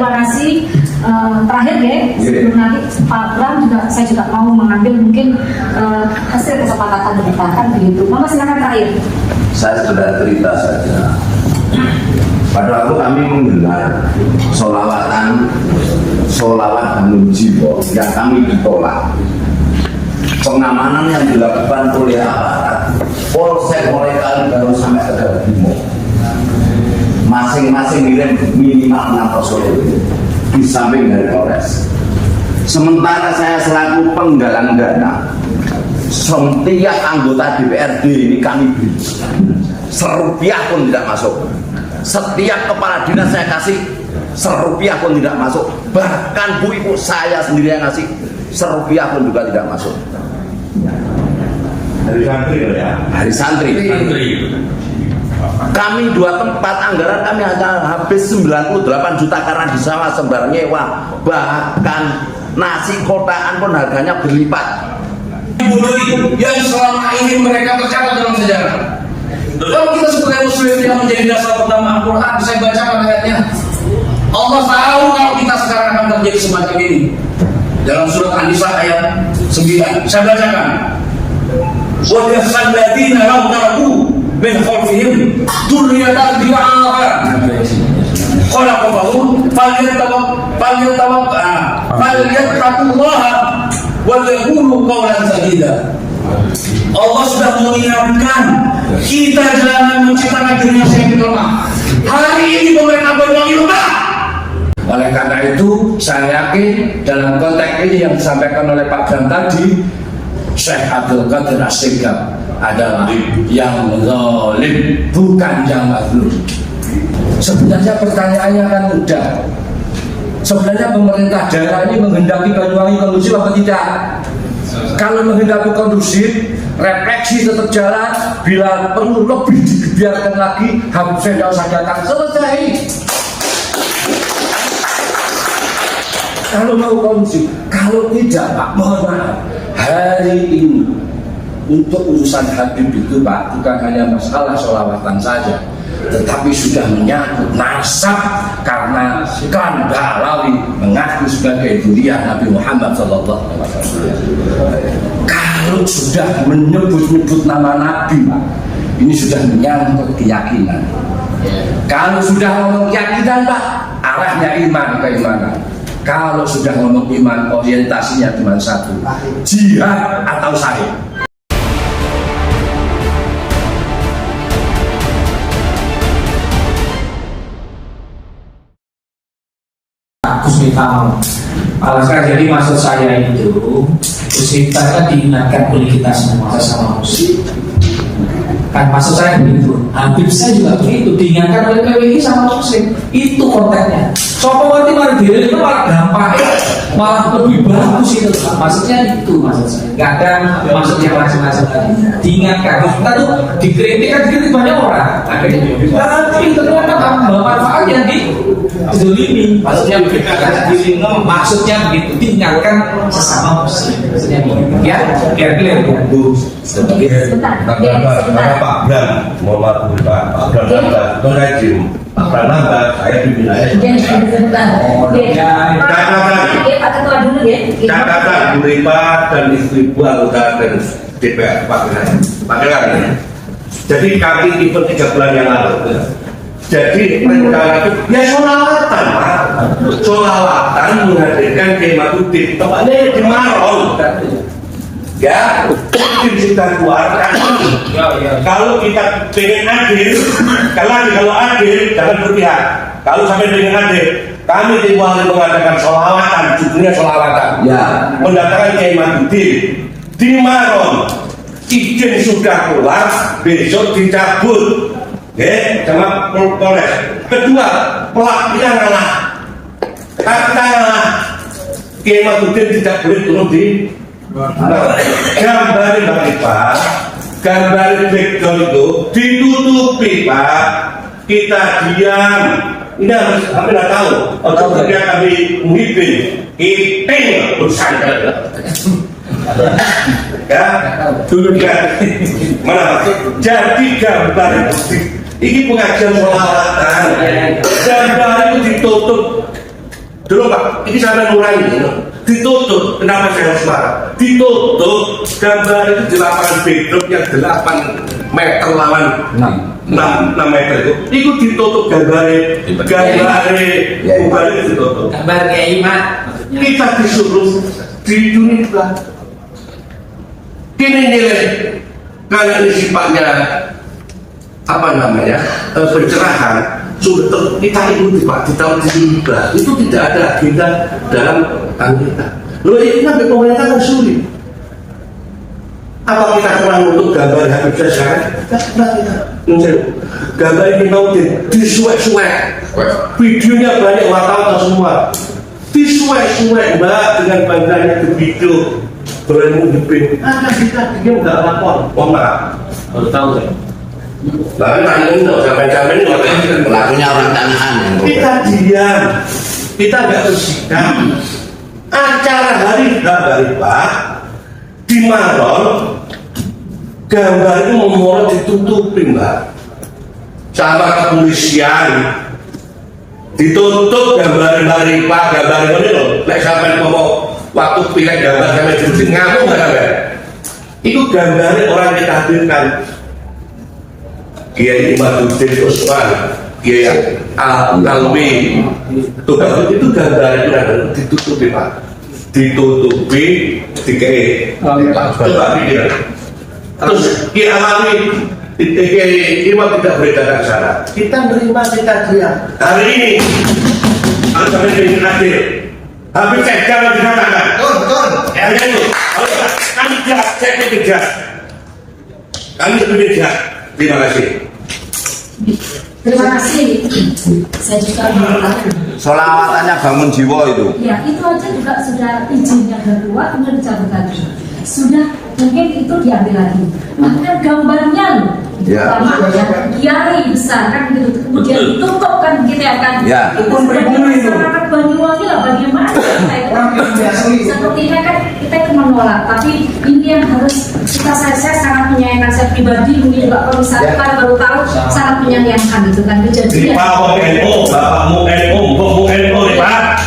Terima kasih. Terakhir ya, sebelum nanti Pak Bram juga saya juga mau mengambil mungkin hasil kesepakatan berdasarkan begitu. Mama silakan terakhir. Saya sudah cerita saja. Pada waktu kami menggelar solawat Hanujiwo yang kami ditolak, pengamanan yang dilakukan oleh aparat Polsek mulai Kalibaru sampai ke Jawa Timur, masing-masing ngirim minimal 6 personil di samping dari Polres. Sementara saya selaku penggalang dana, setiap anggota DPRD ini kami beri, serupiah pun tidak masuk. Setiap kepala dinas saya kasih, serupiah pun tidak masuk. Bahkan bu ibu saya sendiri yang ngasih, serupiah pun juga tidak masuk. Dari santri ya? Dari santri. Kami 2 tempat anggaran kami hanya habis 98 juta karena di sawah sembar nyewa. Bahkan nasi kotaan pun harganya berlipat. Yang selama ini mereka tercatat dalam sejarah. Kalau kita sebagai muslim yang menjadi dasar pertama Al-Quran, saya bacakan ayatnya. Allah tahu kalau kita sekarang akan terjadi semacam ini. Dalam surat An-Nisa ayat 9, saya bacakan. Wa yakhalladzina law taraku min khalfihim dzurriyyatan dha'afan khalaqahum falyattaqullaha wa yaqulu qawlan sadida. Allah sudah mengingatkan kita jangan menciptakan dunia yang lemah. Hari ini pemerintah Banyuwangi lemah. Oleh karena itu, saya yakin dalam konteks ini yang disampaikan oleh Pak Bram tadi, Syekh Abdul Qadir As-Sigaf adalah yang zalim, bukan yang mazlum. Sebenarnya pertanyaannya kan mudah. Sebenarnya pemerintah daerah ini menghendaki Banyuwangi kondusif apa tidak? Kalau menghendaki kondusif, refleksi tetap jalan. Bila perlu lebih dibiarkan lagi, habis saya usah datang, selesai. Kalau mau kondusif, kalau tidak Pak, mohon maaf. Hari ini untuk urusan Habib itu Pak, bukan hanya masalah sholawatan saja, tetapi sudah menyangkut nasab karena kan Balawi mengaku sebagai durian Nabi Muhammad SAW. Kalau sudah menyebut-nyebut nama Nabi Pak, ini sudah menyangkut keyakinan. Kalau sudah ngomong keyakinan Pak, arahnya iman keimanan. Kalau sudah ngomong iman, orientasinya cuma satu, jihad atau syahid. Gus Miftah. Jadi maksud saya itu, Gus Miftah kan diingatkan oleh kita semua sesama muslim. Kan maksud saya begitu. Habib saya juga begitu, diingatkan oleh PWI sama muslim. Itu konteksnya. Sopo ngerti mari diri itu malah gampang, malah lebih bagus itu. Maksudnya itu maksud saya. Gak ada maksud yang macam-macam lagi. Diingatkan. Kita tuh dikritik kan dikritik banyak orang. Tapi ternyata manfaatnya di zolimi. Maksudnya begitu. Diingatkan sesama muslim. Maksudnya begitu. Ya, clear. Sebentar. Pak Bram, mohon maaf Pak Bram nambah, Pak Bram nambah, saya pimpin aja. Catatan Bu Ripa dan istri Bu anggota dan DPR Pak Bram. Jadi kami event 3 bulan yang lalu. Jadi rencana itu ya sholawatan Pak, sholawatan menghadirkan Kiai Maduddin, tempatnya di Maron. Ya, sudah keluarkan. Kalau kita pengen adil, kalau adil jangan berpihak. Kalau sampai pengen adil, kami dimulai mengadakan sholawatan, judulnya sholawatan. Ya, mendatangkan Kiai Maduddin di Maron. Izin sudah keluar, besok dicabut. Sama Polres. Kedua, pelakunya ngalah. Kata ngalah, Kiai Maduddin tidak boleh turun di gambarin Bang Ipa, gambarin background itu ditutupi Pak, kita diam. Ini harus kami tidak tahu. Untuk kemudian kami muhibin, kita bersandar. Ya, dulu ya. Mana Pak? Jadi gambar ini pengajian sholawatan. Gambar itu ditutup Dulu Pak, ini sampai ngurangi, ditutup. Kenapa saya harus marah? Ditutup gambar itu di lapangan backdrop yang 8 meter lawan 6 meter itu ditutup gambarnya, ditutup. Gambar Kiai Mat. Kita disuruh di dunia ini nilai karena ini sifatnya apa namanya pencerahan. Sudah kita ikuti Pak di tahun 2000 itu tidak ada agenda dalam kita. Loh ini kan pemerintah kan sulit. Apa kita kurang untuk gambar Habib Syekh? Tidak kita. Gambar ini mau disuek-suek. Videonya banyak wartawan semua. Disuek-suek Mbak dengan bangganya di video berani dipin. Kita dia nggak lapor. Maaf. Baru tahu kan? Bahkan tanya itu sampai-sampai ini Pelakunya orang tanahan. kita diam, kita nggak bersikap. Acara hari Pak di Maron, gambar itu memorot ditutupin Mbak, sama kepolisian ditutup gambar hari Pak, gambar ini loh. Lek sampai ngomong waktu pilih gambar sampai judul ngamuk nggak ada. Itu gambarnya orang kita hadirkan. Kiai Imaduddin Usman, Kiai Alwi, itu gambar itu ada ditutupi Pak, ditutupi dikai coba pikir. Terus Kiai Alwi, Kiai Imam tidak boleh datang sana. Kita menerima kita diam. Hari ini harus sampai dengan akhir. Habis cek jangan dikatakan. Betul. Ya itu. Kami jelas, cek jelas. Kami sudah jelas. Terima kasih. Terima kasih. Saya juga mengatakan. Solawatannya bangun jiwa itu. Ya, itu aja juga sudah izin yang kedua, kemudian dicabut lagi. Sudah mungkin itu diambil lagi. Bahkan gambarnya loh, Ya. kiai besar kan gitu, kemudian ditutup kan gitu ya kan. Ya. Itu sebagai masyarakat Banyuwangi lah bagaimana kita itu sepertinya kan kita itu menolak, tapi ini yang harus saya sangat menyayangkan saya pribadi, mungkin juga kalau misalnya kita baru tahu sangat menyayangkan gitu kan kejadian. Bapak NU, bapakmu NU, mbokmu NU nih Pak.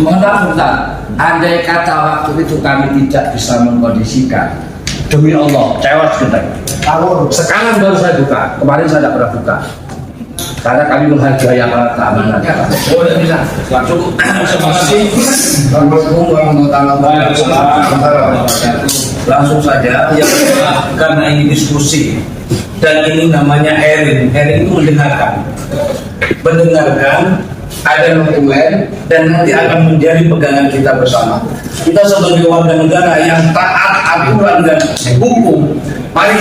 Mohon maaf Ustaz, andai kata waktu itu kami tidak bisa mengkondisikan, demi Allah, tewas kita. Sekarang baru saya buka, kemarin saya tidak pernah buka. Karena kami menghargai aparat keamanan. Oh, tidak bisa. Langsung Assalamualaikum warahmatullahi wabarakatuh. Langsung saja, ya karena ini diskusi dan ini namanya airing. Airing itu mendengarkan, ada dokumen dan nanti akan menjadi pegangan kita bersama. Kita sebagai warga negara yang taat aturan dan hukum, mari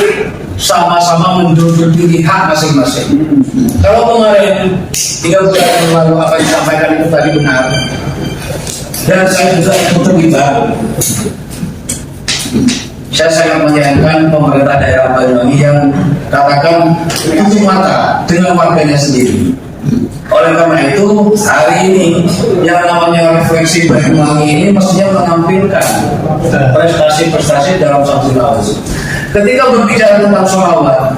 sama-sama menjunjung tinggi hak masing-masing. Kalau kemarin 3 bulan yang lalu apa yang disampaikan itu tadi benar, dan saya juga ikut terlibat. Saya sangat menyayangkan pemerintah daerah Banyuwangi yang katakan tutup mata dengan warganya sendiri. Oleh karena itu, hari ini yang namanya refleksi Banyuwangi ini mestinya menampilkan prestasi-prestasi dalam satu tahun. Ketika berbicara tentang sholawat,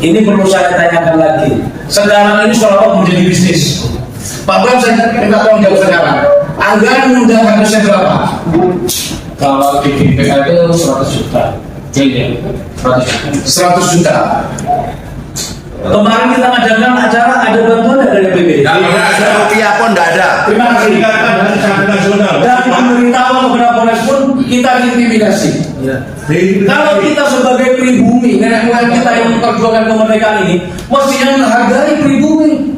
ini perlu saya tanyakan lagi. Sekarang ini sholawat menjadi bisnis. Pak Bram, saya minta tolong jawab sekarang. Anggaran undang harusnya berapa? Kalau di BPK itu 100 juta. Jadi 100 juta. kemarin kita ngadakan acara, ada bantuan dari BPD. Ada rupiah pun tidak ada. Terima kasih. Dan pemerintah beberapa respon kita intimidasi. Kalau kita sebagai pribumi, nenek moyang kita yang memperjuangkan kemerdekaan ini, mestinya menghargai pribumi.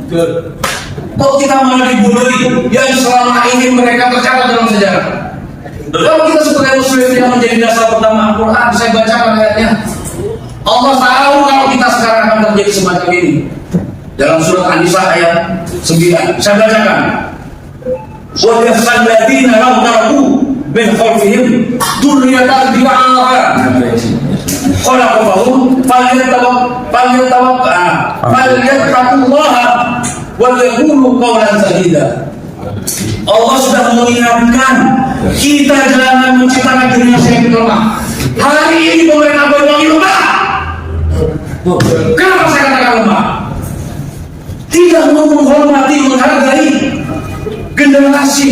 Kok kita malah dibodohi yang selama ini mereka tercatat dalam sejarah? Kalau kita sebagai muslim yang menjadi dasar pertama Al-Quran, saya bacakan ayatnya. Allah tahu kalau kita sekarang akan terjadi semacam ini. Dalam surat An-Nisa ayat 9, saya bacakan. Wa yahsal ladina law taraku min khalfihim dzurriyyatan dha'afan khalaqahum falyattaqullaha wal yaqulu qawlan sadida. Allah sudah mengingatkan kita jangan menciptakan dunia yang lemah. Hari ini pemerintah Banyuwangi lemah. Kenapa saya katakan lemah? Tidak mau menghormati, menghargai generasi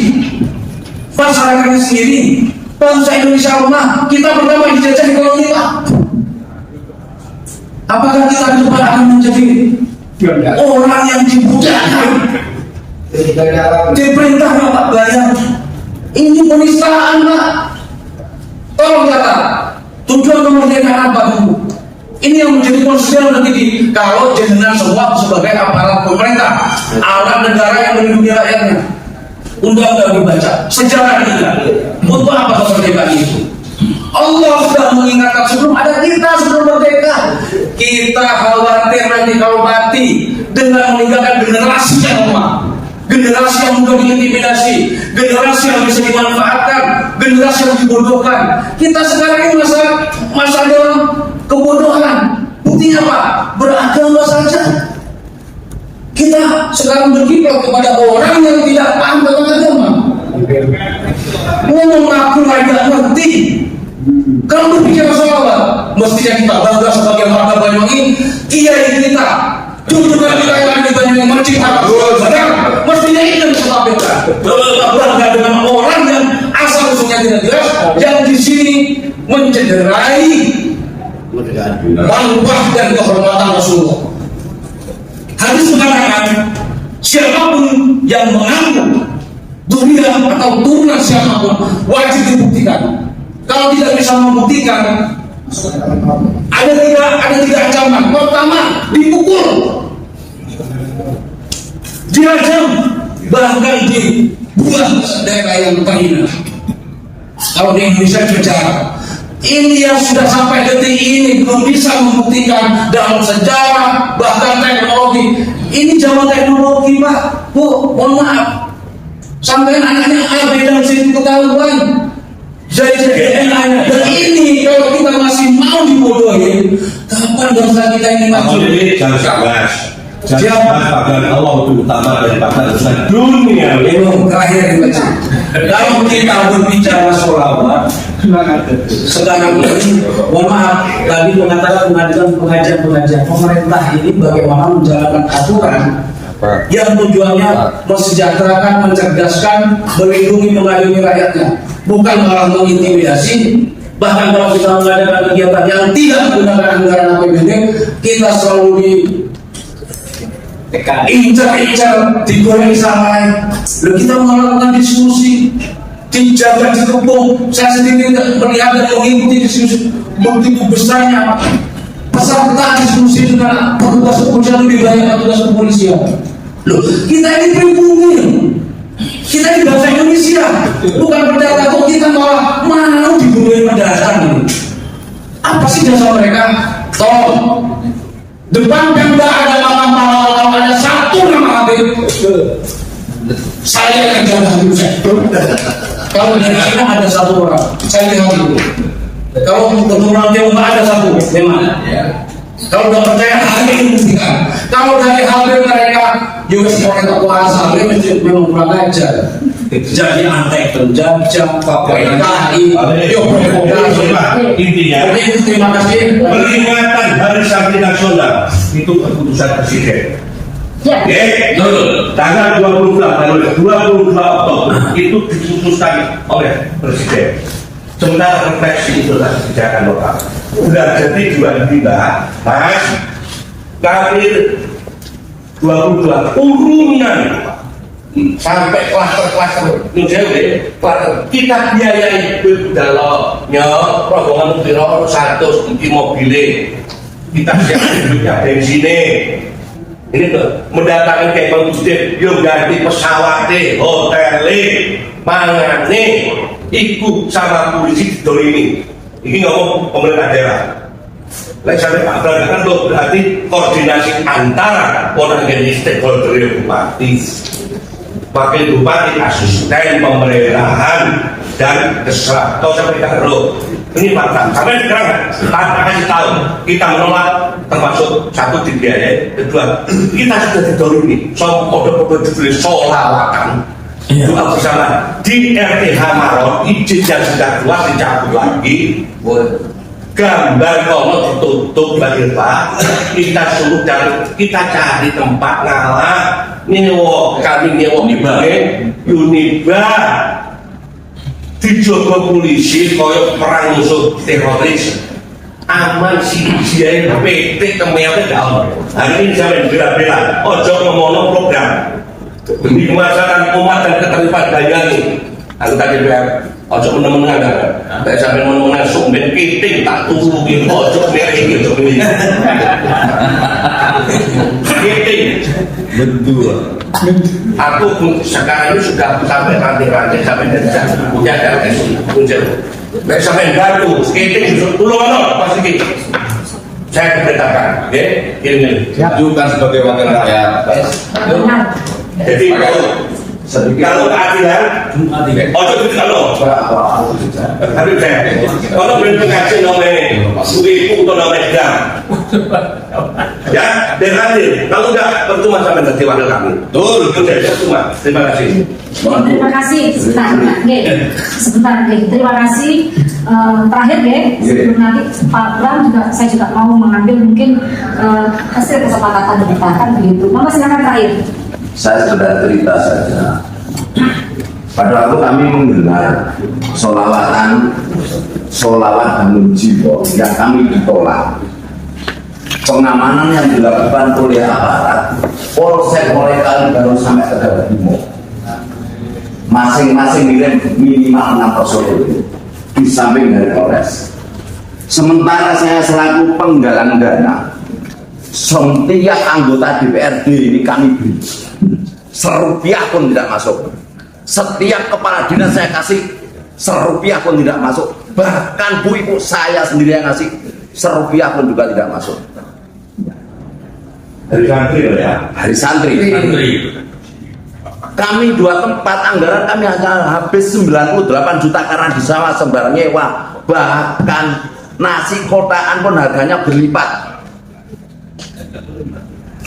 masyarakatnya sendiri, bangsa Indonesia lemah, kita pertama dijajah ekonomi Pak. Apakah kita ke depan akan menjadi orang yang dibudayakan, diperintah Pak bayar? Ini penistaan Pak. Tolong kata tujuan kemerdekaan apa dulu? Ini yang menjadi konsideran nanti kalau jenengan semua sebagai aparat pemerintah, alat negara yang melindungi rakyatnya. Undang-undang dibaca, sejarah kita. Untuk apa kemerdekaan itu? Allah sudah mengingatkan sebelum ada kita sebelum merdeka. Kita khawatir nanti kalau mati dengan meninggalkan generasi yang lemah, generasi yang mudah diintimidasi, generasi yang bisa dimanfaatkan, generasi yang dibodohkan. Kita sekarang ini masa dalam kebodohan. Buktinya apa? Beragama saja. Kita sekarang berkiprah kepada orang yang tidak paham tentang agama. Ngomong aku tidak ngerti. Kalau berbicara soal apa? Mestinya kita bangga sebagai warga Banyuwangi, kiai kita, junjungan kita yang ada di Banyuwangi menciptakan benar. Mestinya itu yang kita bangga. Bangga dengan orang yang asal usulnya tidak jelas, yang di sini mencederai marwah dan kehormatan Rasulullah. Hadis mengatakan siapapun yang mengaku durian atau turunan siapapun wajib dibuktikan. Kalau tidak bisa membuktikan, ada tiga ancaman. Pertama, dipukul, dirajam, bahkan dibuang daerah yang terhina. Kalau di Indonesia bicara, ini yang sudah sampai detik ini belum bisa membuktikan dalam sejarah bahkan teknologi. Ini zaman teknologi Pak, Bu, mohon maaf. Sampai anaknya beda dari ketahuan. Jadi DNA dan ini kalau kita masih mau dibodohi, kapan bangsa kita ini maju? Jangan sabas. Jangan bahkan Allah itu utama daripada urusan dunia. Ini terakhir ini. Kalau kita berbicara sholawat, sekarang ini, mohon maaf, tadi mengatakan pengajian pemerintah ini bagaimana menjalankan aturan yang tujuannya mensejahterakan, mencerdaskan, melindungi, mengayomi rakyatnya, bukan malah mengintimidasi. Bahkan kalau kita mengadakan kegiatan yang tidak menggunakan anggaran APBD, kita selalu incar-incar, digoreng sama. Lalu kita melakukan diskusi, dijaga, dikepung. Saya sendiri melihat dan mengikuti diskusi begitu besarnya peserta diskusi dengan petugas kepolisian lebih banyak petugas kepolisian. Loh, kita ini pribumi, kita ini bangsa Indonesia, bukan berdata kok kita malah mau dibunuhin mendatang. Apa sih dasar mereka? Tolong depan Pemda ada makam pahlawan, kalau ada satu nama Habib, saya akan jalan Habib saya. Kalau dari Cina ada satu orang, saya lihat dulu. Kalau keturunan Tionghoa ada satu, memang. Kalau tidak percaya hari ini buktikan. Kalau dari Habib mereka juga sebagai kekuasaan, Habib memang kurang ajar. Jadi antek penjajah, KPKI, intinya terima kasih. peringatan Hari Santri Nasional itu keputusan Presiden. Ya. Tanggal 22 Oktober itu diputuskan oleh Presiden. Sementara refleksi itu adalah kebijakan lokal. Sudah jadi 2005, Mas, kafir 22 urunan sampai klaster-klaster kita biayai dalam rombongan piro 100 di mobilnya, kita siapkan duitnya bensinnya. Ini tuh mendatangkan kayak Presiden, yuk ganti pesawatnya, hotelnya, mangane, ikut sama polisi di ini. Ini ngomong pemerintah daerah. Lain sampai Pak Bran kan tuh berarti koordinasi antara orang yang stakeholder bupati, wakil bupati, asisten pemerintahan dan kesra. Kau sampai karo. Ini fakta. Sampai sekarang tanpa kasih tahu kita menolak, termasuk satu dibiayai, kedua kita sudah didolimi. So kode-kode dibeli solawatan. Doa bersama di RTH Maron, izin yang sudah keluar dicabut lagi. Gambar kono ditutup lagi Pak. Kita suruh kita cari tempat ngalah kami nyewa ibahe Uniba dijogo polisi kaya perang musuh teroris aman si dia PT kemeawet hari ini sampai bela-bela ojo ngomong program demi kemaslahatan umat dan keterlibatan Banyuwangi anggota DPR ojo menang-menang tak sampai menang sumber kiting tak turunin ojo merek ini ojo ini kiting betul aku sekarang ini sudah sampai rantai-rantai sampai desa punya RS muncul sampai baru kiting dulu pas ini saya perintahkan ini Ajukan sebagai wakil rakyat. jadi kalau keadilan ojo itu tapi saya kalau belum mengaji nomor ibu atau nomor jam ya dan hadir kalau enggak percuma sampai nanti wakil kami betul percuma terima kasih Terima kasih sebentar, terima kasih. Terakhir sebelum nanti Pak Bram juga saya juga mau mengambil mungkin hasil kesepakatan kita kan begitu. Mama silakan terakhir. Saya sudah cerita saja. Pada waktu kami menggelar solawat Bangun Jiwo yang kami ditolak, pengamanan yang dilakukan oleh aparat Polsek mulai Kalibaru sampai ke Jawa Timur, masing-masing nilai minimal 6 personil di samping dari Polres. Sementara saya selaku penggalang dana, setiap anggota DPRD ini kami beri serupiah pun tidak masuk. Setiap kepala dinas saya kasih serupiah pun tidak masuk. Bahkan bu ibu saya sendiri yang ngasih serupiah pun juga tidak masuk. dari santri ya Hari santri. Kami 2 tempat anggaran kami hanya habis 98 juta karena di sawah sembarang nyewa. Bahkan nasi kotaan pun harganya berlipat.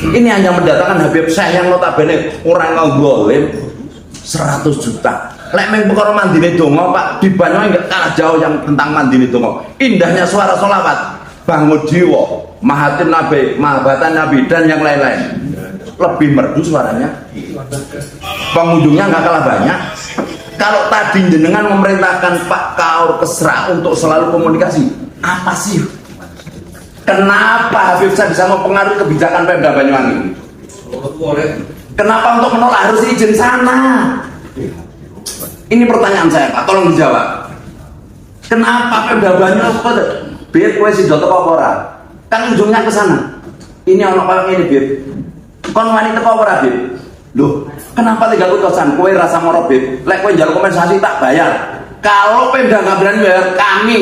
Ini hanya mendatangkan Habib Syekh yang notabene orang nggolim 100 juta. Lek meng perkara mandine donga Pak, di Banyuwangi enggak kalah jauh yang tentang mandine donga. Indahnya suara sholawat Bangun Jiwo, Mahathir Nabi, Mahabatan Nabi dan yang lain-lain. Lebih merdu suaranya. Pengunjungnya nggak kalah banyak. Kalau tadi jenengan memerintahkan Pak Kaur Kesra untuk selalu komunikasi, apa sih? Kenapa Habib Syekh bisa mempengaruhi kebijakan Pemda Banyuwangi? Kenapa untuk menolak harus izin sana? Ini pertanyaan saya Pak, tolong dijawab. Kenapa Pemda Banyuwangi biar kue si Joto Kopora kan ujungnya ke sana? Ini orang paling ini Bib. Kon wanita Kopora Bib. Loh, kenapa 3 utusan kue rasa moro Bib? Lek kue jalur kompensasi tak bayar. Kalau Pemda nggak berani bayar, kami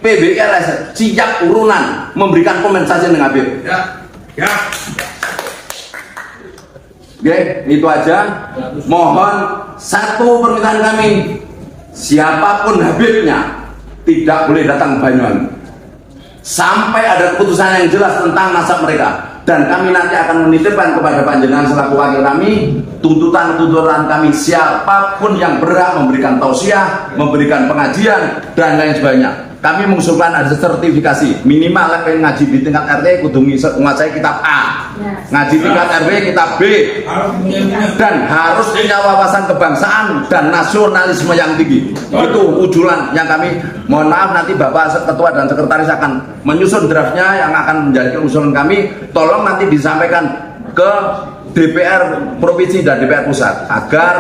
PBRS siap urunan memberikan kompensasi dengan Habib. ya Oke, itu aja. Mohon satu permintaan kami, siapapun Habibnya tidak boleh datang ke Banyuwangi sampai ada keputusan yang jelas tentang nasab mereka. Dan kami nanti akan menitipkan kepada panjenengan selaku wakil kami tuntutan-tuntutan kami, siapapun yang berhak memberikan tausiah, memberikan pengajian dan lain sebagainya. Kami mengusulkan ada sertifikasi minimal yang ngaji di tingkat RT kudu menguasai kitab A, ngaji tingkat RW kitab B, dan harus punya wawasan kebangsaan dan nasionalisme yang tinggi. Itu ujulan yang kami, mohon maaf nanti Bapak Ketua dan Sekretaris akan menyusun draftnya yang akan menjadi usulan kami. Tolong nanti disampaikan ke DPR Provinsi dan DPR Pusat agar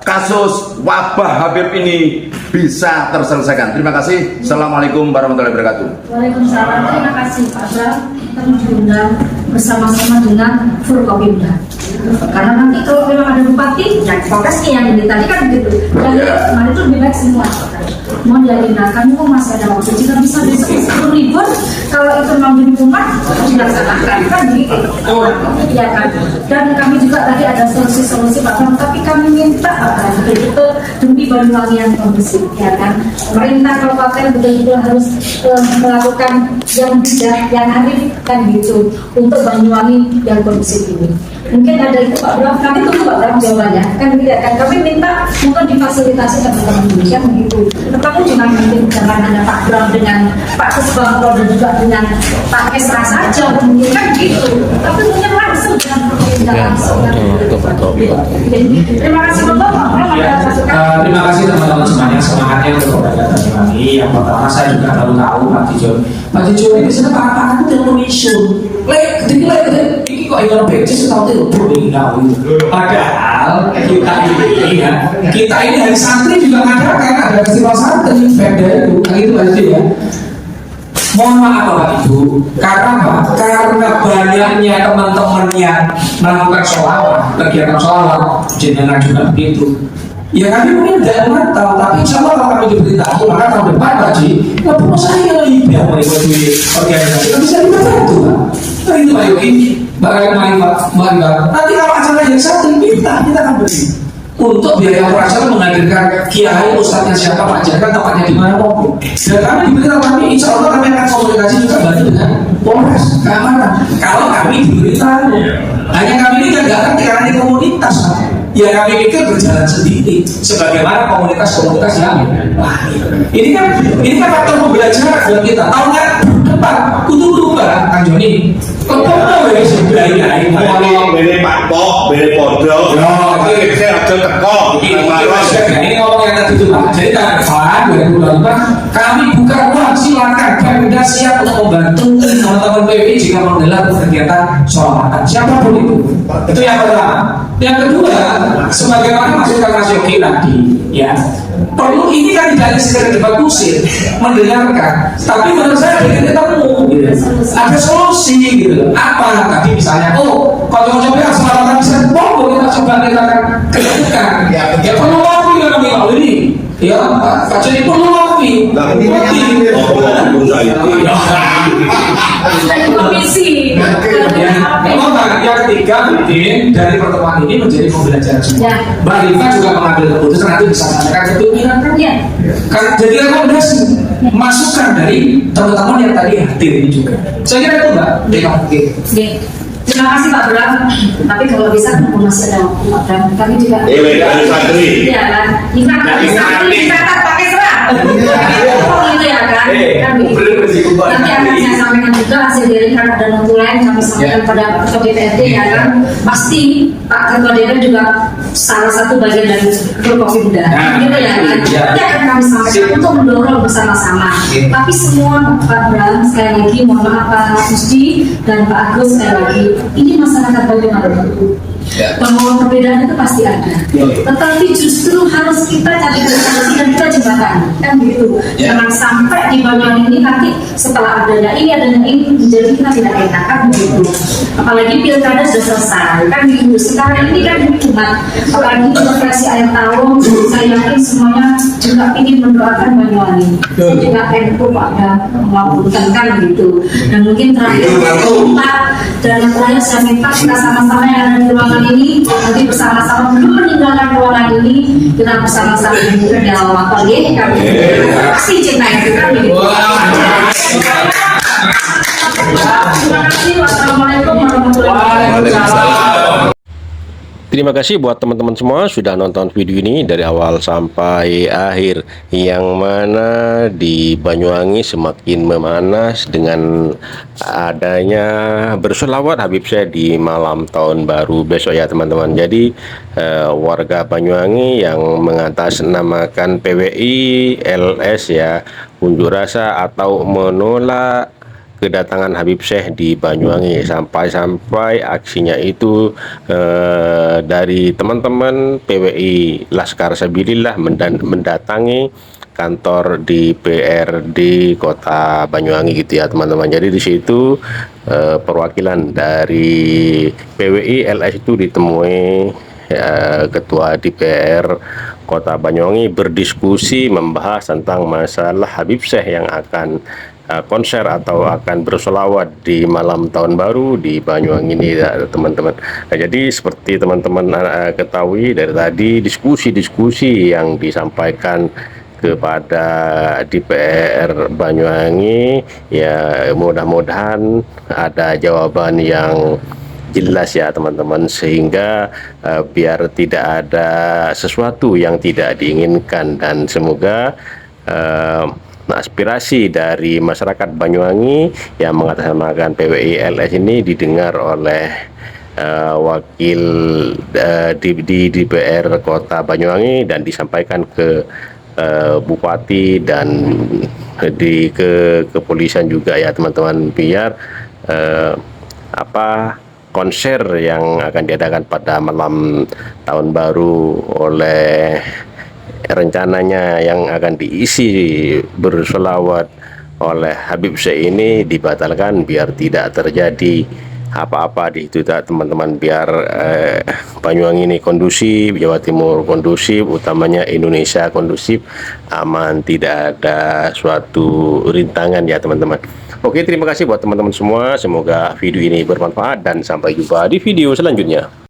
kasus wabah Habib ini bisa terselesaikan. Terima kasih. Assalamualaikum warahmatullahi wabarakatuh. Waalaikumsalam. Terima kasih Pak Bram. Kita diundang bersama-sama dengan Forkopimda. Karena nanti kalau memang ada bupati, ya Polresnya yang ini tadi kan begitu. Dan kemarin itu lebih baik semua. Mohon diagendakan, masih ada waktu. Jika bisa besok 10.000, kalau itu memang demi umat, dilaksanakan kan begitu. Ya kan. Dan kami juga tadi ada solusi-solusi Pak Bram, tapi kami minta betul-betul demi Banyuwangi yang kondusif, ya kan. Pemerintah kabupaten betul-betul harus melakukan yang bijak, yang arif kan gitu untuk Banyuwangi yang kondusif ini. Mungkin ada itu Pak Bram, kami tunggu Pak Bram jawabannya kan tidak kan. Kami minta mungkin difasilitasi teman-teman demikian begitu. Tetapi jangan hanya Pak Bram dengan Pak Kesbangpol dan juga dengan Pak Kesra saja mungkin kan gitu. Tapi mungkin langsung dengan pemerintah langsung. Jadi terima kasih Bapak. Terima kasih teman-teman semuanya, semangatnya untuk kepada Banyuwangi. Yang pertama saya juga baru tahu Pak Tijo ini sebenarnya apa-apa itu Indonesia. Ini kok yang beces tahu itu boleh tahu. Padahal kita ini dari santri juga mengadakan ada festival santri Pemda itu, kan itu aja ya. Mohon maaf Bapak Ibu, karena apa? Karena banyaknya teman-teman yang melakukan sholawat, kegiatan sholawat, jenengan juga begitu. Ya kami mungkin tidak memantau, tapi insya Allah kalau kami diberitahu, maka tahun depan Pak Ji, nggak perlu saya lagi yang mengikuti organisasi, tapi bisa dibantu. Nah itu Pak Yogi, nanti kalau acara yang satu kita akan beri. Untuk biaya operasional menghadirkan kiai ustadznya siapa Pak Jaka tempatnya di mana maupun. Dan kami diberitahu kami insya Allah kami akan komunikasi juga bantu dengan Polres keamanan. Kalau kami diberitahu, hanya kami ini kan nggak ngerti karena ini komunitas. Ya kami pikir berjalan sendiri sebagaimana komunitas-komunitas yang lain. Ini kan faktor pembelajaran buat kita. Tahun depan kudu berubah Kang Joni. Kok ya sebenarnya ini beli Pak Pok, beli Podok. Ini saya aja teko. Ini ngomong yang tadi itu Pak. Jadi tahun depan 2025 kami buka ruang, silakan Pemda siap untuk membantu teman-teman PWI jika menggelar kegiatan sholawatan. Siapapun itu. Itu yang pertama. Yang kedua, sebagaimana masukan Mas Yogi tadi, ya perlu ini kan tidak sekedar dibagusin, mendengarkan, tapi menurut saya kita ketemu, gitu. Ada solusi, gitu. Apa tadi misalnya, kalau coba selama bisa kita coba kita akan kerjakan, ya perlu waktu yang mau ini, ya jadi perlu waktu. Komisi. Yang ketiga, mungkin dari pertemuan ini menjadi pembelajaran semua. Mbak Rifat juga mengambil keputusan nanti bisa sampaikan ke pimpinan kan jadi rekomendasi masukan dari teman-teman yang tadi hadir ini juga. Saya kira itu Mbak. Terima kasih Pak Bram. Tapi kalau bisa masih ada waktu Pak Bram. Kami juga. Iya kan. Jika kita pakai serah. Itu ya kan. Nanti akan saya sampaikan juga hasil dari kan ada notulen kami sampaikan pada Ketua DPRD ya kan. Pasti Pak Ketua DPRD juga salah satu bagian dari Forkopimda. Gitu ya kan. Nanti akan kami sampaikan untuk mendorong bersama-sama. Tapi semua Pak Bram sekali lagi mohon maaf Pak Musdi dan Pak Agus sekali lagi. Ini masyarakat Banyuwangi. Bahwa perbedaan itu pasti ada, tetapi justru harus kita cari solusi dan kita jembatan, kan begitu. Jangan sampai di Banyuwangi ini nanti setelah adanya ini menjadi kita tidak enak, kan begitu. Apalagi pilkada sudah selesai, kan begitu. Sekarang ini kan umat, apalagi demokrasi air tahun, saya yakin semuanya juga ingin mendoakan Banyuwangi. Juga NU ada mengabulkan kan begitu. Dan mungkin terakhir dan terakhir saya minta kita sama-sama yang ada di ruangan ini nanti bersama-sama belum meninggalkan ruangan ini kita bersama-sama juga dalam waktu ini kami kasih cinta itu kami. Terima kasih. Wassalamualaikum warahmatullahi wabarakatuh. Terima kasih buat teman-teman semua sudah nonton video ini dari awal sampai akhir, yang mana di Banyuwangi semakin memanas dengan adanya berselawat Habib Syekh di malam tahun baru besok ya teman-teman. Jadi warga Banyuwangi yang mengatasnamakan PWI LS ya unjuk rasa atau menolak kedatangan Habib Syekh di Banyuwangi, sampai aksinya itu dari teman-teman PWI Laskar Sabilillah mendatangi kantor DPRD Kota Banyuwangi gitu ya teman-teman. Jadi di situ perwakilan dari PWI LS itu ditemui Ketua DPR Kota Banyuwangi berdiskusi membahas tentang masalah Habib Syekh yang akan konser atau akan bersolawat di malam tahun baru di Banyuwangi ini ya teman-teman. Nah, jadi seperti teman-teman ketahui dari tadi diskusi-diskusi yang disampaikan kepada DPR Banyuwangi ya mudah-mudahan ada jawaban yang jelas ya teman-teman, sehingga biar tidak ada sesuatu yang tidak diinginkan, dan semoga aspirasi dari masyarakat Banyuwangi yang mengatasnamakan PWI LS ini didengar oleh wakil di DPR Kota Banyuwangi dan disampaikan ke Bupati dan ke kepolisian juga ya teman-teman, biar konser yang akan diadakan pada malam tahun baru oleh rencananya yang akan diisi bersolawat oleh Habib Syekh ini dibatalkan, biar tidak terjadi apa-apa di situ teman-teman, biar Banyuwangi ini kondusif, Jawa Timur kondusif, utamanya Indonesia kondusif, aman, tidak ada suatu rintangan ya teman-teman. Oke, terima kasih buat teman-teman semua, semoga video ini bermanfaat dan sampai jumpa di video selanjutnya.